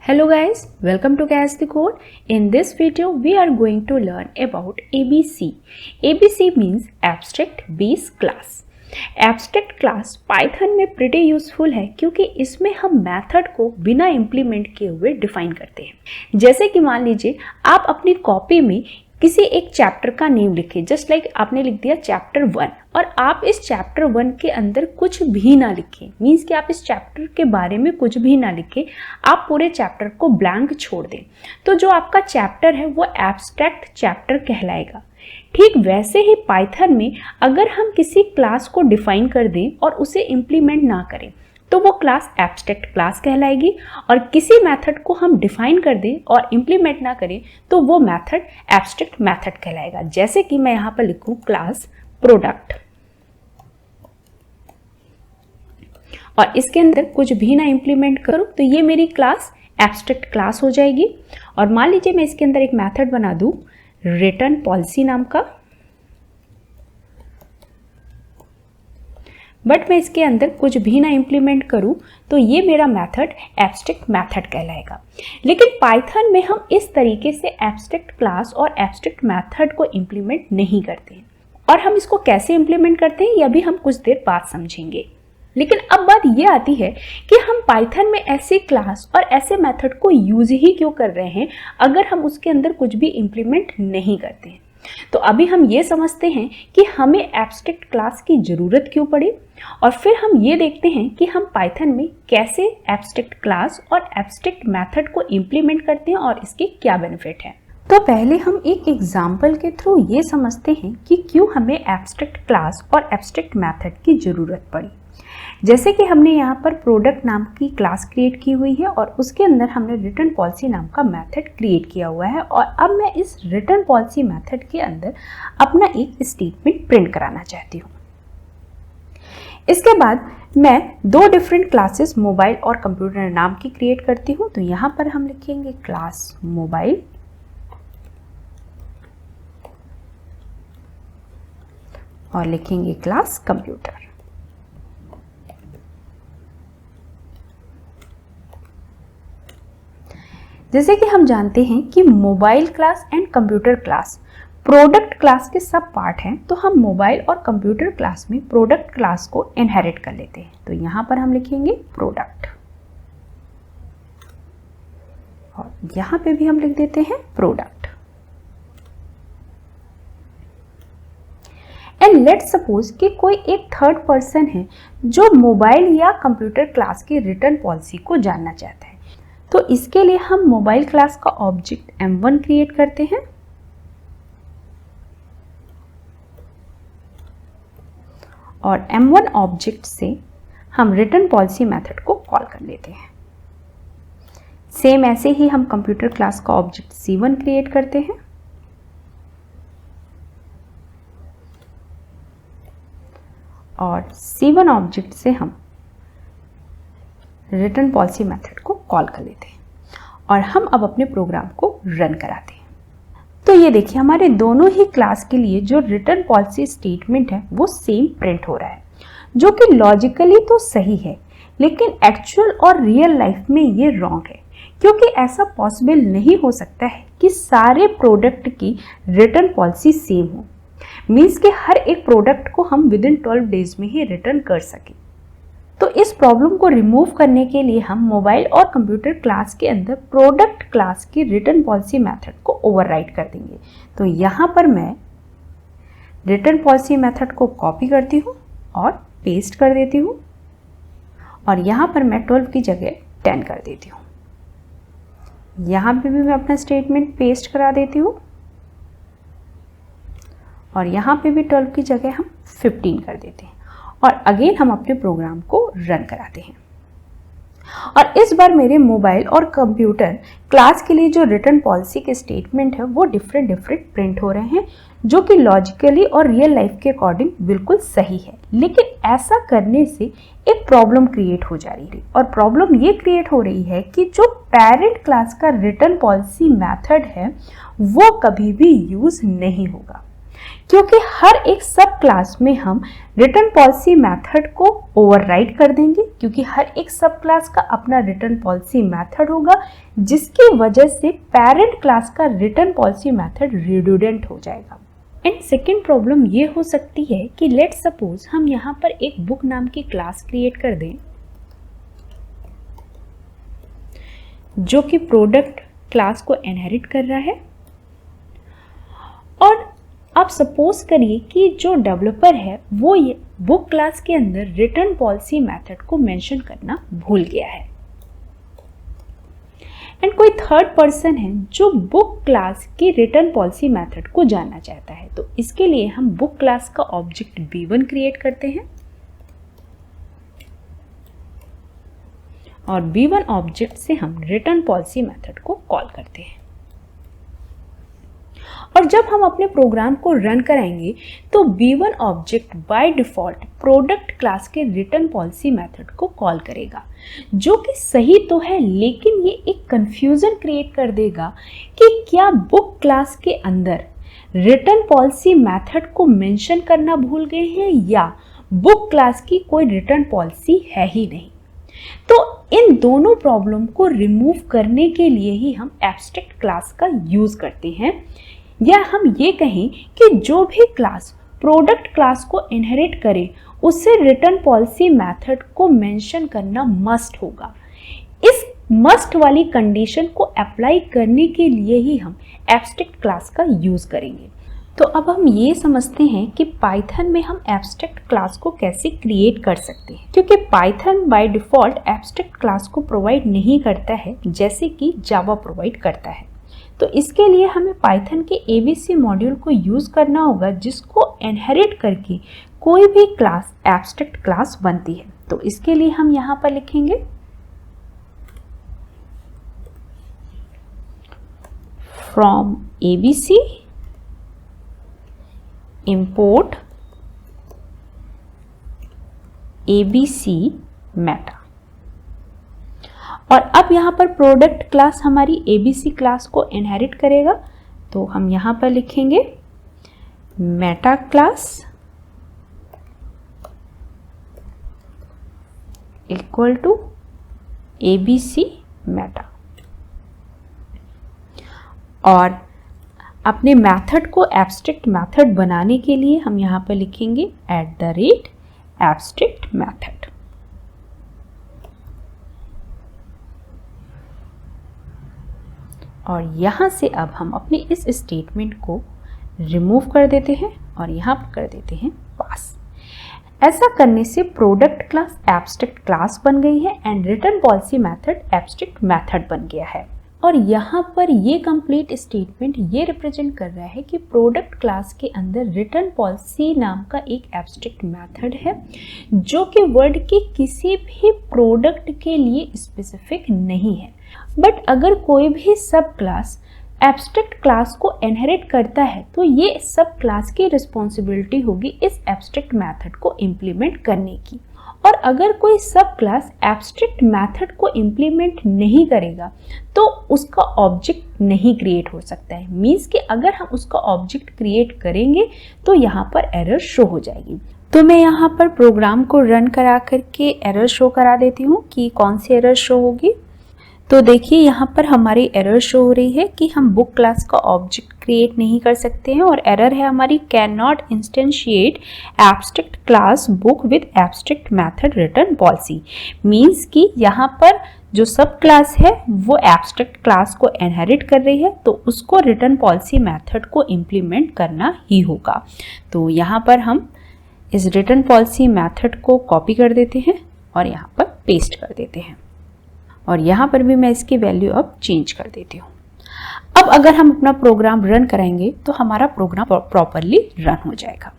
Hello guys, welcome to Catch the Code. In this video, we are going to learn about ABC. ABC means Abstract Base Class. Abstract class Python में pretty useful है क्योंकि इसमें हम method को बिना implement किए हुए define करते हैं। जैसे कि मान लीजिए आप अपनी कॉपी में किसी एक चैप्टर का नेम लिखे, जस्ट लाइक आपने लिख दिया चैप्टर 1 और आप इस चैप्टर 1 के अंदर कुछ भी ना लिखे, मीन्स कि आप इस चैप्टर के बारे में कुछ भी ना लिखे, आप पूरे चैप्टर को ब्लैंक छोड़ दें, तो जो आपका चैप्टर है वो एब्स्ट्रैक्ट चैप्टर कहलाएगा। ठीक वैसे ही पाइथन में अगर हम किसी क्लास को डिफाइन कर दें और उसे इम्प्लीमेंट ना करें तो वो क्लास एब्स्ट्रैक्ट क्लास कहलाएगी, और किसी मेथड को हम डिफाइन कर दें और इम्प्लीमेंट ना करें तो वो मेथड एब्स्ट्रैक्ट मेथड कहलाएगा। जैसे कि मैं यहाँ पर लिखूँ क्लास प्रोडक्ट और इसके अंदर कुछ भी ना इम्प्लीमेंट करूँ तो ये मेरी क्लास एब्स्ट्रैक्ट क्लास हो जाएगी। और मान लीजिए मैं इसके अंदर एक मेथड बना दूँ रिटर्न पॉलिसी नाम का, बट मैं इसके अंदर कुछ भी ना इम्प्लीमेंट करूं तो ये मेरा मेथड एब्स्ट्रैक्ट मेथड कहलाएगा। लेकिन पाइथन में हम इस तरीके से एब्स्ट्रैक्ट क्लास और एब्स्ट्रैक्ट मेथड को इम्प्लीमेंट नहीं करते हैं, और हम इसको कैसे इम्प्लीमेंट करते हैं यह भी हम कुछ देर बाद समझेंगे। लेकिन अब बात ये आती है कि हम पाइथन में ऐसे क्लास और ऐसे मेथड को यूज ही क्यों कर रहे हैं अगर हम उसके अंदर कुछ भी इम्प्लीमेंट नहीं करते हैं। तो अभी हम ये समझते हैं कि हमें एब्स्ट्रैक्ट क्लास की ज़रूरत क्यों पड़ी, और फिर हम ये देखते हैं कि हम पाइथन में कैसे एब्स्ट्रैक्ट क्लास और एब्स्ट्रैक्ट मेथड को इम्प्लीमेंट करते हैं और इसके क्या बेनिफिट हैं। तो पहले हम एक एग्जाम्पल के थ्रू ये समझते हैं कि क्यों हमें एब्स्ट्रैक्ट क्लास और एब्स्ट्रैक्ट मेथड की ज़रूरत पड़ी। जैसे कि हमने यहाँ पर प्रोडक्ट नाम की क्लास क्रिएट की हुई है और उसके अंदर हमने रिटर्न पॉलिसी नाम का मेथड क्रिएट किया हुआ है, और अब मैं इस रिटर्न पॉलिसी मेथड के अंदर अपना एक स्टेटमेंट प्रिंट कराना चाहती हूँ। इसके बाद मैं दो डिफरेंट क्लासेस मोबाइल और कंप्यूटर नाम की क्रिएट करती हूँ। तो यहाँ पर हम लिखेंगे क्लास मोबाइल और लिखेंगे क्लास कंप्यूटर। जैसे कि हम जानते हैं कि mobile class and computer class product class के सब पार्ट हैं, तो हम मोबाइल और कंप्यूटर क्लास में प्रोडक्ट क्लास को इनहेरिट कर लेते हैं। तो यहाँ पर हम लिखेंगे प्रोडक्ट और यहाँ पे भी हम लिख देते हैं प्रोडक्ट। एंड लेट्स सपोज कि कोई एक थर्ड पर्सन है जो मोबाइल या कंप्यूटर क्लास की रिटर्न पॉलिसी को जानना चाहता है। तो इसके लिए हम मोबाइल क्लास का ऑब्जेक्ट M1 क्रिएट करते हैं और M1 ऑब्जेक्ट से हम रिटर्न पॉलिसी मेथड को कॉल कर लेते हैं। सेम ऐसे ही हम कंप्यूटर क्लास का ऑब्जेक्ट C1 क्रिएट करते हैं और C1 ऑब्जेक्ट से हम रिटर्न पॉलिसी मेथड को कॉल कर लेते हैं और हम अब अपने प्रोग्राम को रन कराते हैं। तो ये देखिए हमारे दोनों ही क्लास के लिए जो रिटर्न पॉलिसी स्टेटमेंट है वो सेम प्रिंट हो रहा है, जो कि लॉजिकली तो सही है, लेकिन एक्चुअल और रियल लाइफ में ये रॉन्ग है, क्योंकि ऐसा पॉसिबल नहीं हो सकता है कि सारे प्रोडक्ट की रिटर्न पॉलिसी सेम हो, मीन्स कि हर एक प्रोडक्ट को हम विद इन 12 डेज में ही रिटर्न कर सकें। तो इस प्रॉब्लम को रिमूव करने के लिए हम मोबाइल और कंप्यूटर क्लास के अंदर प्रोडक्ट क्लास की रिटर्न पॉलिसी मेथड को ओवरराइड कर देंगे। तो यहाँ पर मैं रिटर्न पॉलिसी मेथड को कॉपी करती हूँ और पेस्ट कर देती हूँ, और यहाँ पर मैं 12 की जगह 10 कर देती हूँ। यहाँ पे भी मैं अपना स्टेटमेंट पेस्ट करा देती हूँ और यहाँ पे भी 12 की जगह हम 15 कर देते हैं, और अगेन हम अपने प्रोग्राम को रन कराते हैं। और इस बार मेरे मोबाइल और कंप्यूटर क्लास के लिए जो रिटर्न पॉलिसी के स्टेटमेंट है वो डिफरेंट प्रिंट हो रहे हैं, जो कि लॉजिकली और रियल लाइफ के अकॉर्डिंग बिल्कुल सही है। लेकिन ऐसा करने से एक प्रॉब्लम क्रिएट हो जा रही है, और प्रॉब्लम ये क्रिएट हो रही है कि जो पेरेंट क्लास का रिटर्न पॉलिसी मेथड है वो कभी भी यूज नहीं होगा। क्योंकि हर एक सब क्लास में हम रिटर्न पॉलिसी मेथड को ओवरराइड कर देंगे, क्योंकि हर एक सब क्लास का अपना रिटर्न पॉलिसी मेथड होगा, जिसकी वजह से पेरेंट क्लास का रिटर्न पॉलिसी मेथड रिडंडेंट हो जाएगा। एंड सेकेंड प्रॉब्लम ये हो सकती है कि लेट सपोज हम यहाँ पर एक बुक नाम की क्लास क्रिएट कर दें जो कि प्रोडक्ट क्लास को इनहेरिट कर रहा है, और आप सपोज करिए कि जो डेवलपर है वो ये बुक क्लास के अंदर रिटर्न पॉलिसी मेथड को मेंशन करना भूल गया है, एंड कोई थर्ड पर्सन है जो बुक क्लास की रिटर्न पॉलिसी मेथड को जानना चाहता है। तो इसके लिए हम बुक क्लास का ऑब्जेक्ट B1 क्रिएट करते हैं और B1 ऑब्जेक्ट से हम रिटर्न पॉलिसी मेथड को कॉल करते हैं। और जब हम अपने प्रोग्राम को रन कराएंगे तो B1 object by default product class के रिटर्न पॉलिसी मेथड को कॉल करेगा, जो कि सही तो है, लेकिन ये एक कंफ्यूजन क्रिएट कर देगा कि क्या बुक क्लास के अंदर रिटर्न पॉलिसी मेथड को मेंशन करना भूल गए हैं या बुक क्लास की कोई रिटर्न पॉलिसी है ही नहीं। तो इन दोनों प्रॉब्लम को रिमूव करने के लिए ही हम एब्स्ट्रैक्ट क्लास का यूज करते हैं, या हम ये कहें कि जो भी क्लास प्रोडक्ट क्लास को इनहेरिट करे उसे रिटर्न पॉलिसी मेथड को मेंशन करना मस्ट होगा। इस मस्ट वाली कंडीशन को अप्लाई करने के लिए ही हम एब्स्ट्रैक्ट क्लास का यूज करेंगे। तो अब हम ये समझते हैं कि पाइथन में हम एब्स्ट्रैक्ट क्लास को कैसे क्रिएट कर सकते हैं, क्योंकि Python by default abstract class को प्रोवाइड नहीं करता है जैसे कि जावा प्रोवाइड करता है। तो इसके लिए हमें पाइथन के ABC मॉड्यूल को यूज़ करना होगा, जिसको इनहेरिट करके कोई भी क्लास एब्स्ट्रैक्ट क्लास बनती है। तो इसके लिए हम यहाँ पर लिखेंगे from ABC import ABC meta, और अब यहाँ पर प्रोडक्ट क्लास हमारी ABC क्लास को इनहेरिट करेगा, तो हम यहाँ पर लिखेंगे meta class equal to ABC meta, और अपने मेथड को एब्स्ट्रैक्ट मेथड बनाने के लिए हम यहाँ पर लिखेंगे @abstract मेथड। और यहाँ से अब हम अपने इस स्टेटमेंट को रिमूव कर देते हैं और यहाँ पर कर देते हैं पास। ऐसा करने से प्रोडक्ट क्लास एब्स्ट्रैक्ट क्लास बन गई है and return policy method abstract method बन गया है। और यहाँ पर ये कंप्लीट स्टेटमेंट ये रिप्रेजेंट कर रहा है कि प्रोडक्ट क्लास के अंदर रिटर्न पॉलिसी नाम का एक एब्स्ट्रैक्ट मेथड है, जो कि वर्ड के किसी भी प्रोडक्ट के लिए स्पेसिफिक नहीं है। बट अगर कोई भी सब क्लास एब्स्ट्रैक्ट क्लास को इनहेरिट करता है तो ये सब क्लास की रिस्पॉन्सिबिलिटी होगी इस एब्स्ट्रैक्ट मेथड को इम्प्लीमेंट करने की। और अगर कोई सब क्लास एब्स्ट्रैक्ट मेथड को इम्प्लीमेंट नहीं करेगा तो उसका ऑब्जेक्ट नहीं क्रिएट हो सकता है। मीन्स कि अगर हम उसका ऑब्जेक्ट क्रिएट करेंगे तो यहाँ पर एरर शो हो जाएगी। तो मैं यहाँ पर प्रोग्राम को रन करा करके एरर शो करा देती हूँ कि कौन सी एरर शो होगी। तो देखिए यहाँ पर हमारी एरर शो हो रही है कि हम बुक क्लास का ऑब्जेक्ट क्रिएट नहीं कर सकते हैं, और एरर है हमारी can not instantiate abstract class book with abstract method return policy. Means कि यहाँ पर जो सब क्लास है वो एब्स्ट्रैक्ट क्लास को इनहेरिट कर रही है, तो उसको रिटर्न पॉलिसी मेथड को इम्प्लीमेंट करना ही होगा। तो यहाँ पर हम इस रिटर्न पॉलिसी मेथड को कॉपी कर देते हैं और यहाँ पर पेस्ट कर देते हैं, और यहाँ पर भी मैं इसकी वैल्यू अब चेंज कर देती हूँ। अब अगर हम अपना प्रोग्राम रन कराएंगे तो हमारा प्रोग्राम प्रॉपरली रन हो जाएगा।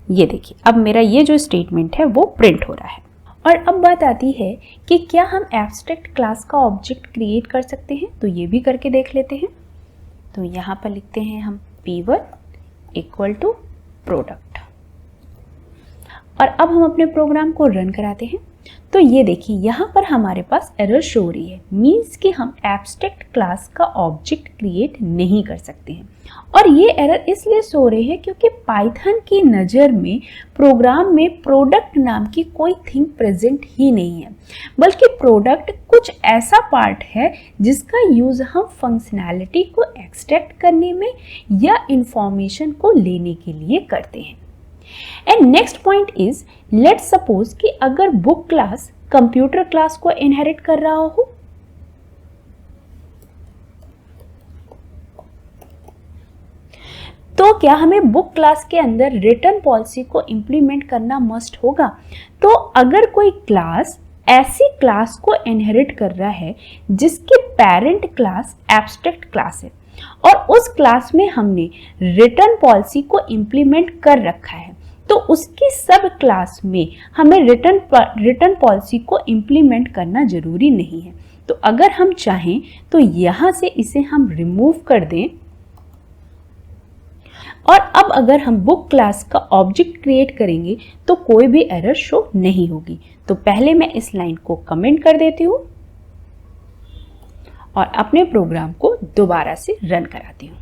ये देखिए अब मेरा ये जो स्टेटमेंट है वो प्रिंट हो रहा है। और अब बात आती है कि क्या हम एब्स्ट्रैक्ट क्लास का ऑब्जेक्ट क्रिएट कर सकते हैं, तो ये भी करके देख लेते हैं। तो यहाँ पर लिखते हैं हम P1 इक्वल टू प्रोडक्ट, और अब हम अपने प्रोग्राम को रन कराते हैं। तो ये देखिए यहाँ पर हमारे पास एरर शो हो रही है, मीन्स कि हम एब्स्ट्रैक्ट क्लास का ऑब्जेक्ट क्रिएट नहीं कर सकते हैं। और ये एरर इसलिए शो हो रही है क्योंकि पाइथन की नज़र में प्रोग्राम में प्रोडक्ट नाम की कोई थिंग प्रेजेंट ही नहीं है, बल्कि प्रोडक्ट कुछ ऐसा पार्ट है जिसका यूज़ हम फंक्शनैलिटी को एक्सट्रैक्ट करने में या इंफॉर्मेशन को लेने के लिए करते हैं। And next point is, let's suppose कि अगर बुक क्लास कंप्यूटर क्लास को इनहेरिट कर रहा हो, तो क्या हमें बुक क्लास के अंदर रिटर्न पॉलिसी को इंप्लीमेंट करना मस्ट होगा? तो अगर कोई क्लास ऐसी क्लास को इनहेरिट कर रहा है जिसकी पेरेंट क्लास एब्स्ट्रैक्ट क्लास है और उस क्लास में हमने रिटर्न पॉलिसी को इंप्लीमेंट कर रखा है, तो उसकी सब क्लास में हमें रिटर्न पॉलिसी को इंप्लीमेंट करना जरूरी नहीं है। तो अगर हम चाहें तो यहाँ से इसे हम रिमूव कर दें और अब अगर हम बुक क्लास का ऑब्जेक्ट क्रिएट करेंगे तो कोई भी एरर शो नहीं होगी। तो पहले मैं इस लाइन को कमेंट कर देती हूँ और अपने प्रोग्राम को दोबारा से रन कराती हूँ।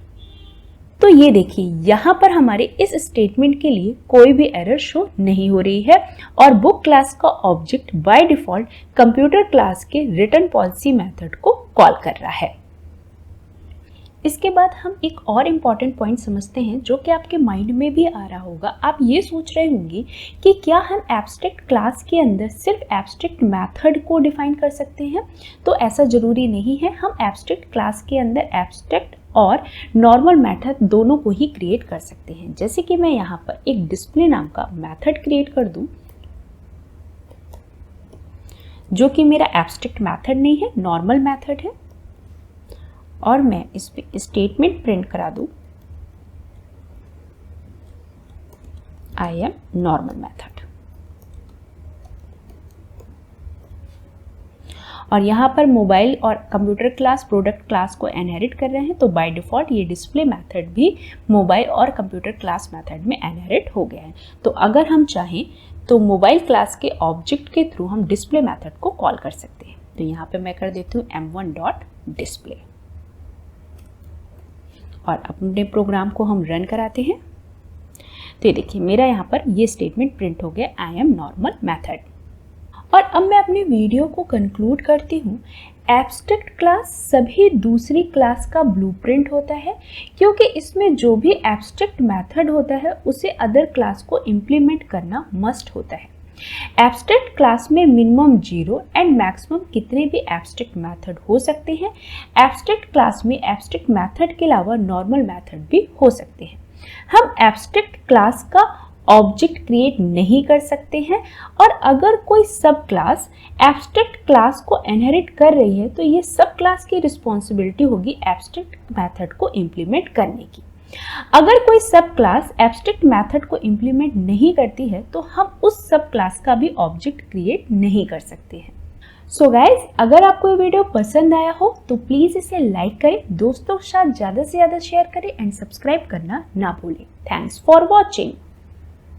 तो ये देखिए यहाँ पर हमारे इस स्टेटमेंट के लिए कोई भी एरर शो नहीं हो रही है और बुक क्लास का object by default computer class के रिटर्न पॉलिसी मेथड को कॉल कर रहा है। इसके बाद हम एक और इम्पॉर्टेंट पॉइंट समझते हैं जो कि आपके माइंड में भी आ रहा होगा। आप ये सोच रहे होंगे कि क्या हम एब्स्ट्रैक्ट क्लास के अंदर सिर्फ एब्स्ट्रैक्ट मेथड को डिफाइन कर सकते हैं? तो ऐसा ज़रूरी नहीं है। हम एब्स्ट्रैक्ट क्लास के अंदर एब्स्ट्रैक्ट और नॉर्मल मेथड दोनों को ही क्रिएट कर सकते हैं। जैसे कि मैं यहाँ पर एक डिस्प्ले नाम का मेथड क्रिएट कर दूँ जो कि मेरा एब्स्ट्रैक्ट मेथड नहीं है, नॉर्मल मेथड है, और मैं इस पे स्टेटमेंट प्रिंट करा दूं आई एम नॉर्मल मेथड। और यहाँ पर मोबाइल और कंप्यूटर क्लास प्रोडक्ट क्लास को इनहेरिट कर रहे हैं, तो बाय डिफॉल्ट ये डिस्प्ले मेथड भी मोबाइल और कंप्यूटर क्लास मेथड में इनहेरिट हो गया है। तो अगर हम चाहें तो मोबाइल क्लास के ऑब्जेक्ट के थ्रू हम डिस्प्ले मेथड को कॉल कर सकते हैं। तो यहाँ पे मैं कर देती हूँ m1.display और अपने प्रोग्राम को हम रन कराते हैं। तो ये देखिए मेरा यहाँ पर ये स्टेटमेंट प्रिंट हो गया आई एम नॉर्मल मेथड। और अब मैं अपने वीडियो को कंक्लूड करती हूँ। एब्स्ट्रैक्ट क्लास सभी दूसरी क्लास का ब्लूप्रिंट होता है, क्योंकि इसमें जो भी एब्स्ट्रैक्ट मेथड होता है उसे अदर क्लास को इम्प्लीमेंट करना मस्ट होता है। एब्स्ट्रैक्ट क्लास में मिनिमम 0 एंड मैक्सिमम कितने भी एब्स्ट्रैक्ट मेथड हो सकते हैं। एब्स्ट्रैक्ट क्लास में एब्स्ट्रैक्ट मेथड के अलावा नॉर्मल मेथड भी हो सकते हैं। हम एब्स्ट्रैक्ट क्लास का ऑब्जेक्ट क्रिएट नहीं कर सकते हैं, और अगर कोई सब क्लास एब्स्ट्रैक्ट क्लास को इनहेरिट कर रही है तो ये सब क्लास की रिस्पॉन्सिबिलिटी होगी एब्स्ट्रैक्ट मेथड को इम्प्लीमेंट करने की। अगर कोई सब क्लास एब्स्ट्रैक्ट मेथड को इम्प्लीमेंट नहीं करती है तो हम उस सब क्लास का भी ऑब्जेक्ट क्रिएट नहीं कर सकते हैं। सो गाइज, अगर आपको ये वीडियो पसंद आया हो तो प्लीज़ इसे लाइक करें, दोस्तों के साथ ज़्यादा से ज़्यादा शेयर करें एंड सब्सक्राइब करना ना भूलें। Thanks for watching.